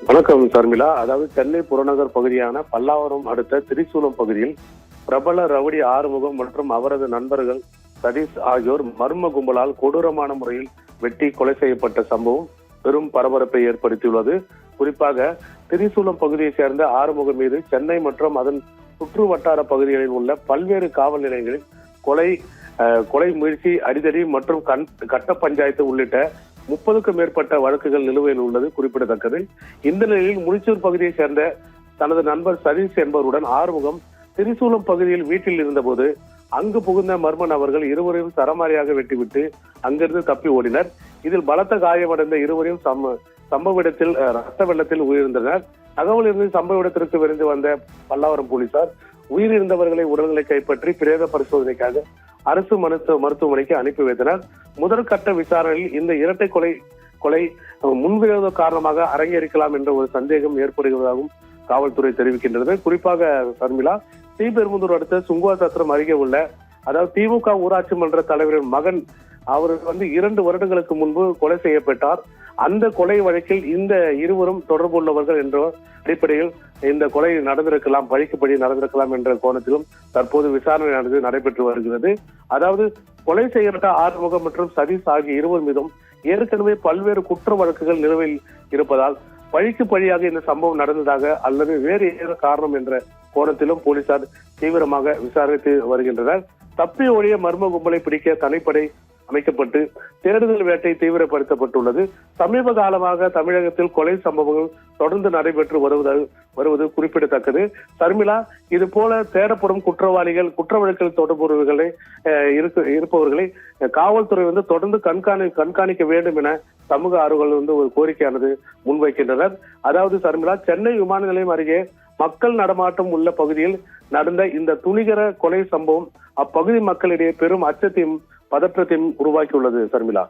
வணக்கம் சர்மிளா. அதாவது சென்னை புறநகர் பகுதியான பல்லாவரம் அடுத்த திரிசூலம் பகுதியில் பிரபல ரவுடி ஆறுமுகம் மற்றும் அவரது நண்பர்கள் சதீஷ் ஆகியோர் மர்ம கும்பலால் கொடூரமான முறையில் வெட்டி கொலை செய்யப்பட்ட சம்பவம் பெரும் பரபரப்பை ஏற்படுத்தியுள்ளது. குறிப்பாக திரிசூலம் பகுதியை சேர்ந்த ஆறுமுகம் மீது சென்னை மற்றும் அதன் சுற்று வட்டார பகுதிகளில் உள்ள பல்வேறு காவல் நிலையங்களில் கொலை முயற்சி, அடிதடி மற்றும் கட்ட பஞ்சாயத்து உள்ளிட்ட 30க்கும் மேற்பட்ட வழக்குகள் நிலுவையில் உள்ளது குறிப்பிடத்தக்கது. இந்த நிலையில் முடிச்சூர் பகுதியை சேர்ந்த தனது நண்பர் சதீஷ் என்பவருடன் ஆறுமுகம் திரிசூலம் பகுதியில் வீட்டில் இருந்தபோது அங்கு புகுந்த மர்ம நபர்கள் இருவரையும் சரமாரியாக வெட்டிவிட்டு அங்கிருந்து தப்பி ஓடினர். இதில் பலத்த காயமடைந்த இருவரையும் சம்பவ இடத்தில் ரத்த வெள்ளத்தில் உயிரிழந்தனர். தகவல் இருந்து சம்பவ இடத்திற்கு விரைந்து வந்த பல்லாவரம் போலீசார் உயிரிழந்தவர்களை உடல்களை கைப்பற்றி பிரேத பரிசோதனைக்காக அரசு மருத்துவமனைக்கு அனுப்பி வைத்தனர். முதற்கட்ட விசாரணையில் இந்த இரட்டை கொலை முன்விரோத காரணமாக அரங்கேறிக்கலாம் என்ற ஒரு சந்தேகம் ஏற்படுவதாகவும் காவல்துறை தெரிவிக்கின்றது. குறிப்பாக சர்மிளா, ஸ்ரீபெரும்புதூர் அடுத்த சுங்குவாசத்திரம் அருகே உள்ள அதாவது திமுக ஊராட்சி மன்ற தலைவரின் மகன் அவர் 2 வருடங்களுக்கு முன்பு கொலை செய்யப்பட்டார். அந்த கொலை வழக்கில் இந்த இருவரும் தொடர்புள்ளவர்கள் என்ற அடிப்படையில் இந்த கொலை நடந்திருக்கலாம், பழிக்குப்படி நடந்திருக்கலாம் என்ற கோணத்திலும் தற்போது விசாரணையானது நடைபெற்று வருகிறது. அதாவது கொலை செய்யப்பட்ட ஆறுமுகம் மற்றும் சதீஷ் ஆகிய இருவர் மீதும் ஏற்கனவே பல்வேறு குற்ற வழக்குகள் நிலுவையில் இருப்பதால் பழிக்கு பழியாக இந்த சம்பவம் நடந்ததாக அல்லது வேறு ஏதோ காரணம் என்ற கோணத்திலும் போலீசார் தீவிரமாக விசாரித்து வருகின்றனர். தப்பி ஓடிய மர்ம கும்பலை பிடிக்க தனிப்படை அமைக்கப்பட்டு தேடுதல் வேட்டை தீவிரப்படுத்தப்பட்டுள்ளது. சமீப காலமாக தமிழகத்தில் கொலை சம்பவங்கள் தொடர்ந்து நடைபெற்று வருவது குறிப்பிடத்தக்கது. சர்மிளா, இது போல தேடப்படும் குற்றவாளிகள், குற்ற வழக்கில் தொடர்புகளை இருப்பவர்களை காவல்துறை தொடர்ந்து கண்காணிக்க வேண்டும் என சமூக ஆர்வலர்கள் ஒரு கோரிக்கையானது முன்வைக்கின்றனர். அதாவது சர்மிளா, சென்னை விமான நிலையம் அருகே மக்கள் நடமாட்டம் உள்ள பகுதியில் நடந்த இந்த துணிகர கொலை சம்பவம் அப்பகுதி மக்களிடையே பெரும் அச்சத்தையும் பதற்றத்தையும் உருவாக்கியுள்ளது. சர்மிளா.